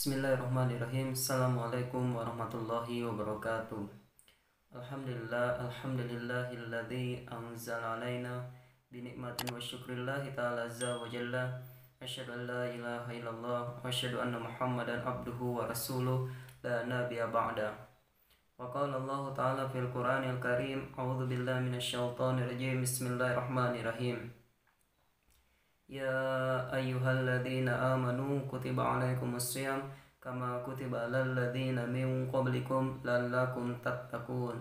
Bismillahirrahmanirrahim. Assalamualaikum warahmatullahi wabarakatuh. Alhamdulillahilladzi anzala alaina binikmatin wa syukrillahi ta'ala azza wa jalla. Asyhadu an la ilaha illallah wa asyhadu anna Muhammadan abduhu wa rasuluh la nabiyya ba'da. Wa qala Allah ta'ala fil Qur'anil Karim, a'udzu billahi minasyaitonir rajim. Bismillahirrahmanirrahim. Ya ayyuhalladzina amanu kutiba alaikumussyam kama kutiba alal ladzina min qablikum la'allakum tattaqun.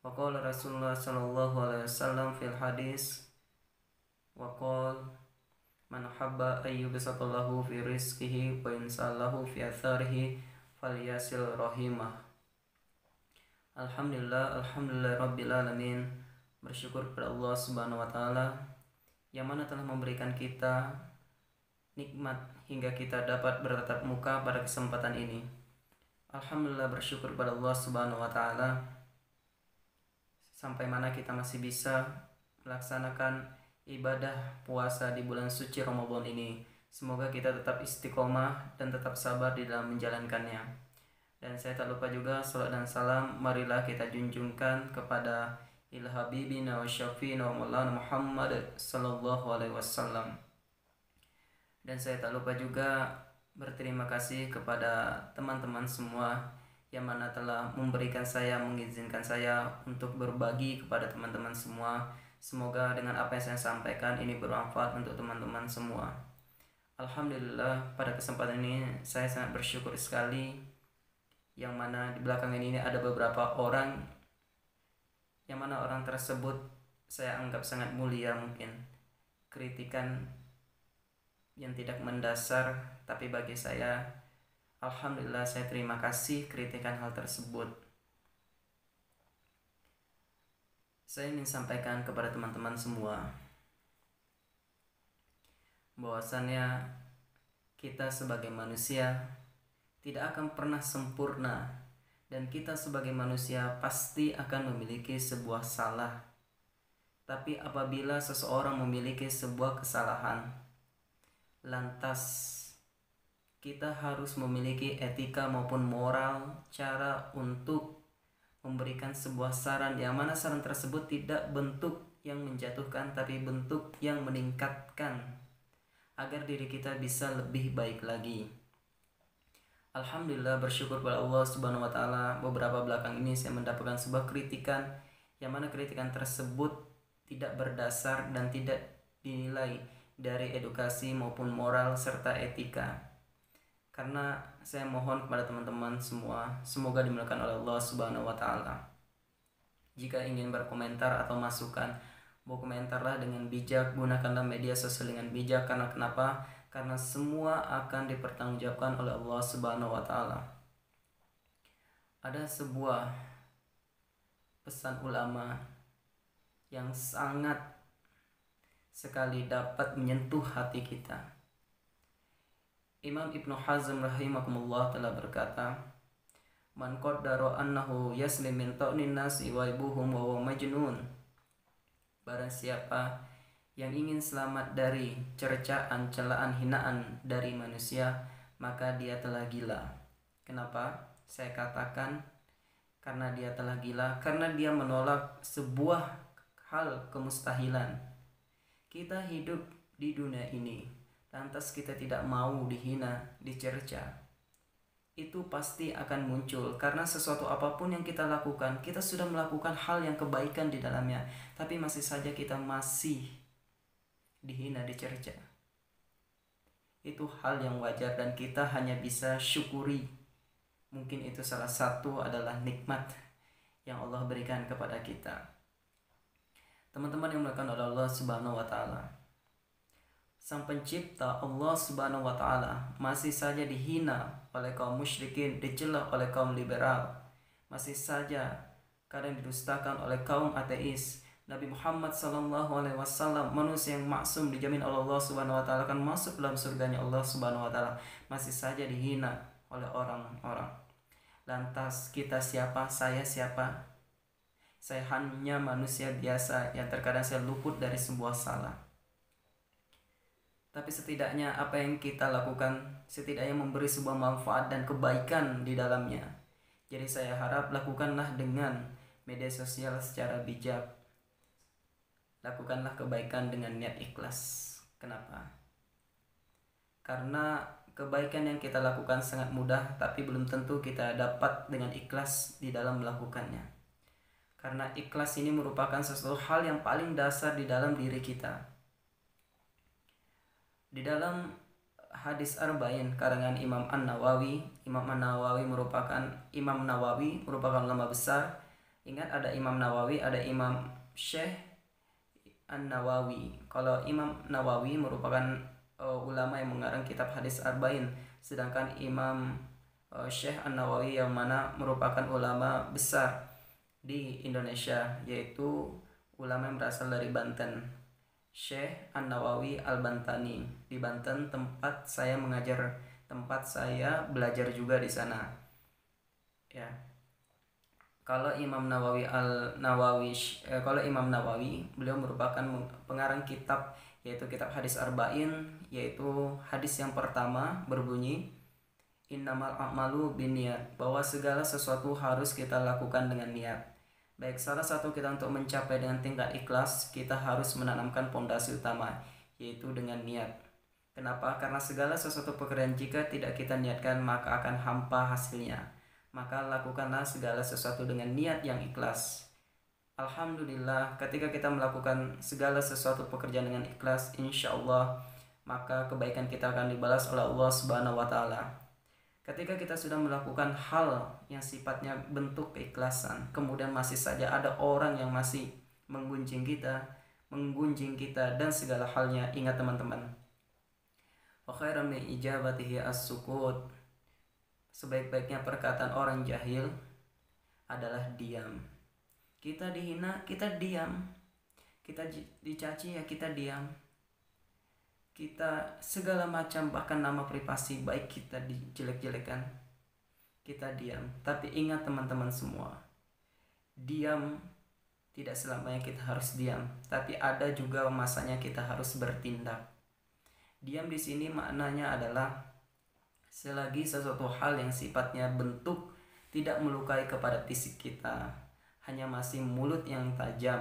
Wa qala Rasulullah sallallahu alaihi wasallam fil hadis wa qala man habba ayyubsatallahu fi rizqihi wa insallahu fi atharihi falyasil rahimah. Alhamdulillah rabbil alamin. Bersyukur kepada Allah Subhanahu wa taala yang mana telah memberikan kita nikmat hingga kita dapat bertatap muka pada kesempatan ini. Alhamdulillah, bersyukur kepada Allah Subhanahu wa taala sampai mana kita masih bisa melaksanakan ibadah puasa di bulan suci Ramadan ini. Semoga kita tetap istiqomah dan tetap sabar di dalam menjalankannya. Dan saya tak lupa juga salat dan salam marilah kita junjungkan kepada ila habibina wa syafiina wa maulana Muhammad sallallahu alaihi wasallam. Dan saya tak lupa juga berterima kasih kepada teman-teman semua yang mana telah memberikan saya, mengizinkan saya untuk berbagi kepada teman-teman semua. Semoga dengan apa yang saya sampaikan ini bermanfaat untuk teman-teman semua. Alhamdulillah, pada kesempatan ini saya sangat bersyukur sekali yang mana di belakang ini ada beberapa orang yang mana orang tersebut saya anggap sangat mulia. Mungkin kritikan yang tidak mendasar, tapi bagi saya alhamdulillah saya terima kasih kritikan hal tersebut. Saya ingin sampaikan kepada teman-teman semua bahwasannya kita sebagai manusia tidak akan pernah sempurna. Dan kita sebagai manusia pasti akan memiliki sebuah salah. Tapi apabila seseorang memiliki sebuah kesalahan, lantas kita harus memiliki etika maupun moral cara untuk memberikan sebuah saran, yang mana saran tersebut tidak bentuk yang menjatuhkan, tapi bentuk yang meningkatkan agar diri kita bisa lebih baik lagi. Alhamdulillah, bersyukur kepada Allah Subhanahu wa taala, beberapa belakang ini saya mendapatkan sebuah kritikan yang mana kritikan tersebut tidak berdasar dan tidak dinilai dari edukasi maupun moral serta etika. Karena saya mohon kepada teman-teman semua, semoga dimuliakan oleh Allah Subhanahu wa taala. Jika ingin berkomentar atau masukan, berkomentarlah dengan bijak, gunakanlah media sosial dengan bijak. Karena kenapa? Karena semua akan dipertanggungjawabkan oleh Allah Subhanahu wa taala. Ada sebuah pesan ulama yang sangat sekali dapat menyentuh hati kita. Imam Ibnu Hazm rahimahumullah telah berkata, "Man qaddara annahu yaslim min ta'nin nasi wa ibuhum wa huwa majnun." Barang siapa yang ingin selamat dari cercaan, celaan, hinaan dari manusia, maka dia telah gila. Kenapa saya katakan karena dia telah gila? Karena dia menolak sebuah hal kemustahilan. Kita hidup di dunia ini, lantas kita tidak mau dihina, dicerca. Itu pasti akan muncul karena sesuatu apapun yang kita lakukan, kita sudah melakukan hal yang kebaikan di dalamnya, tapi masih saja kita masih dihina, dicerca. Itu hal yang wajar dan kita hanya bisa syukuri. Mungkin itu salah satu adalah nikmat yang Allah berikan kepada kita. Teman-teman yang dimuliakan oleh Allah Subhanahu wa taala, Sang Pencipta Allah Subhanahu wa taala masih saja dihina oleh kaum musyrikin, dicela oleh kaum liberal, masih saja kadang didustakan oleh kaum ateis. Nabi Muhammad sallallahu alaihi wasallam, manusia yang maksum dijamin oleh Allah Subhanahu wa taala akan masuk dalam surganya Allah Subhanahu wa taala, masih saja dihina oleh orang-orang. Lantas kita siapa? Saya siapa? Saya hanya manusia biasa yang terkadang saya luput dari sebuah salah. tapi setidaknya apa yang kita lakukan setidaknya memberi sebuah manfaat dan kebaikan di dalamnya. Jadi saya harap lakukanlah dengan media sosial secara bijak. Lakukanlah kebaikan dengan niat ikhlas. Kenapa? Karena kebaikan yang kita lakukan sangat mudah, tapi belum tentu kita dapat dengan ikhlas di dalam melakukannya. Karena ikhlas ini merupakan sesuatu hal yang paling dasar di dalam diri kita. Di dalam hadis Arba'in karangan Imam An-Nawawi merupakan ulama besar. Ingat, ada Imam Nawawi, ada Imam Syekh An-Nawawi. Kalau Imam Nawawi merupakan ulama yang mengarang kitab hadis Arba'in, sedangkan Imam Syekh An-Nawawi yang mana merupakan ulama besar di Indonesia, yaitu ulama yang berasal dari Banten, Syekh An-Nawawi Al-Bantani di Banten, tempat saya belajar juga di sana. Ya. Kalau Imam Nawawi beliau merupakan pengarang kitab, yaitu kitab hadis Arba'in, yaitu hadis yang pertama berbunyi innamal a'malu binniyat, bahwa segala sesuatu harus kita lakukan dengan niat. Baik, salah satu kita untuk mencapai dengan tingkat ikhlas, kita harus menanamkan pondasi utama, yaitu dengan niat. Kenapa? Karena segala sesuatu pekerjaan jika tidak kita niatkan maka akan hampa hasilnya. Maka lakukanlah segala sesuatu dengan niat yang ikhlas. Alhamdulillah, ketika kita melakukan segala sesuatu pekerjaan dengan ikhlas, insya Allah maka kebaikan kita akan dibalas oleh Allah Subhanahu wa Ta'ala. Ketika kita sudah melakukan hal yang sifatnya bentuk keikhlasan, kemudian masih saja ada orang yang masih menggunjing kita dan segala halnya, ingat teman-teman, wa khairan min ijabatihi as-sukut, sebaik-baiknya perkataan orang jahil adalah diam. Kita dihina, kita diam. Kita dicaci, ya kita diam. Kita segala macam, bahkan nama privasi baik kita dijelek-jelekan, kita diam. Tapi ingat teman-teman semua, diam tidak selamanya kita harus diam, tapi ada juga masanya kita harus bertindak. Diam di sini maknanya adalah selagi sesuatu hal yang sifatnya bentuk tidak melukai kepada fisik kita, hanya masih mulut yang tajam,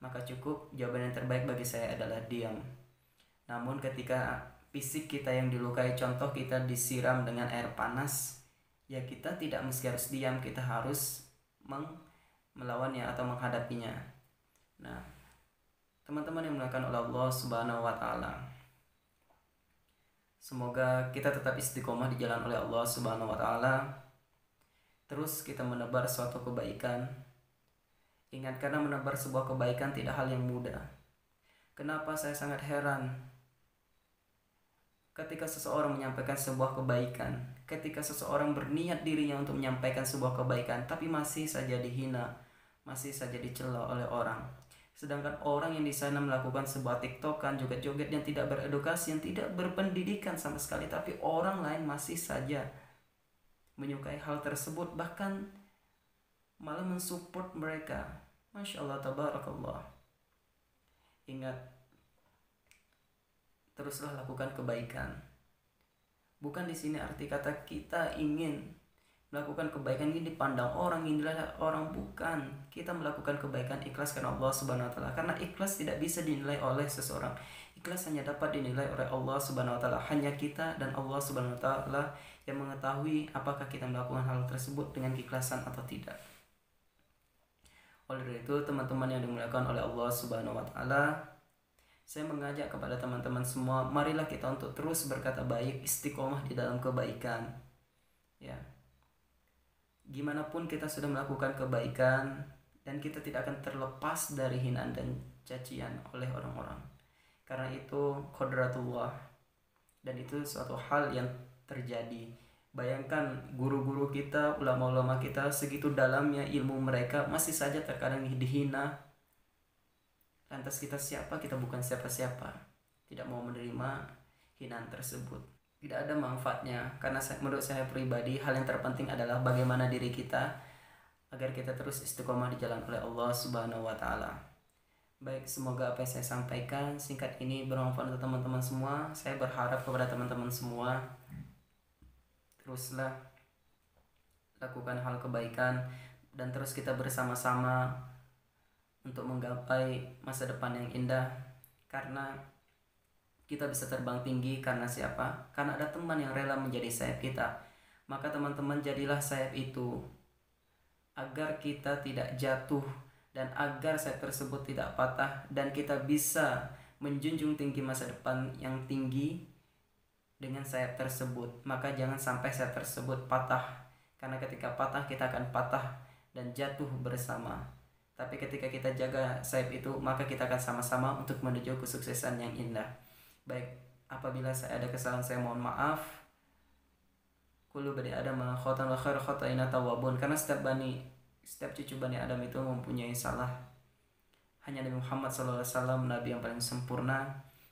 maka cukup jawaban yang terbaik bagi saya adalah diam. Namun ketika fisik kita yang dilukai, contoh kita disiram dengan air panas, ya kita tidak mesti harus diam, kita harus melawannya atau menghadapinya. Nah, teman-teman yang dimuliakan oleh Allah Subhanahu wa Ta'ala, semoga kita tetap istiqomah di jalan oleh Allah Subhanahu wa Ta'ala. Terus kita menebar suatu kebaikan. Ingat, karena menebar sebuah kebaikan tidak hal yang mudah. Kenapa saya sangat heran ketika seseorang menyampaikan sebuah kebaikan, ketika seseorang berniat dirinya untuk menyampaikan sebuah kebaikan, tapi masih saja dihina, masih saja dicela oleh orang. Sedangkan orang yang di sana melakukan sebuah tiktokan, joget-joget yang tidak beredukasi, yang tidak berpendidikan sama sekali, tapi orang lain masih saja menyukai hal tersebut, bahkan malah mensupport mereka. Masya Allah, tabarakallah. Ingat, teruslah lakukan kebaikan. Bukan di sini arti kata kita ingin melakukan kebaikan ini dipandang orang, inilah orang, bukan. Kita melakukan kebaikan ikhlas karena Allah Subhanahu wa Ta'ala. Karena ikhlas tidak bisa dinilai oleh seseorang. Ikhlas hanya dapat dinilai oleh Allah Subhanahu wa Ta'ala. Hanya kita dan Allah Subhanahu wa Ta'ala yang mengetahui apakah kita melakukan hal tersebut dengan keikhlasan atau tidak. Oleh itu, teman-teman yang dimuliakan oleh Allah Subhanahu wa Ta'ala, saya mengajak kepada teman-teman semua, marilah kita untuk terus berkata baik, istiqomah di dalam kebaikan. Ya. Gimana pun kita sudah melakukan kebaikan, dan kita tidak akan terlepas dari hinaan dan cacian oleh orang-orang. Karena itu qadratullah, dan itu suatu hal yang terjadi. Bayangkan guru-guru kita, ulama-ulama kita, segitu dalamnya ilmu mereka, masih saja terkadang dihina. Lantas kita siapa? Kita bukan siapa-siapa. Tidak mau menerima hinaan tersebut. Tidak ada manfaatnya. Karena menurut saya pribadi, hal yang terpenting adalah bagaimana diri kita agar kita terus istiqomah di jalan oleh Allah Subhanahu wa Ta'ala. Baik, semoga apa yang saya sampaikan singkat ini bermanfaat untuk teman-teman semua. Saya berharap kepada teman-teman semua, teruslah lakukan hal kebaikan dan terus kita bersama-sama untuk menggapai masa depan yang indah. Karena kita bisa terbang tinggi karena siapa? Karena ada teman yang rela menjadi sayap kita. Maka teman-teman, jadilah sayap itu agar kita tidak jatuh dan agar sayap tersebut tidak patah dan kita bisa menjunjung tinggi masa depan yang tinggi dengan sayap tersebut. Maka jangan sampai sayap tersebut patah, karena ketika patah kita akan patah dan jatuh bersama. Tapi ketika kita jaga sayap itu, maka kita akan sama-sama untuk menuju kesuksesan yang indah. Baik, apabila saya ada kesalahan saya mohon maaf. Kullu bani Adam khotan wa khair khotaina tawwabun, karena setiap cucu Bani Adam itu mempunyai salah. Hanya Nabi Muhammad SAW, Nabi yang paling sempurna.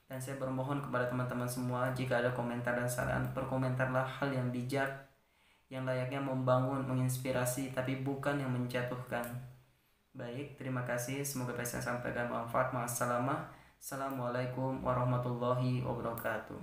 Dan saya bermohon kepada teman-teman semua, jika ada komentar dan saran, berkomentarlah hal yang bijak, yang layaknya membangun, menginspirasi, tapi bukan yang menjatuhkan. Baik, terima kasih. Semoga apa yang saya sampaikan bermanfaat. Ma'assalamah. Assalamualaikum warahmatullahi wabarakatuh.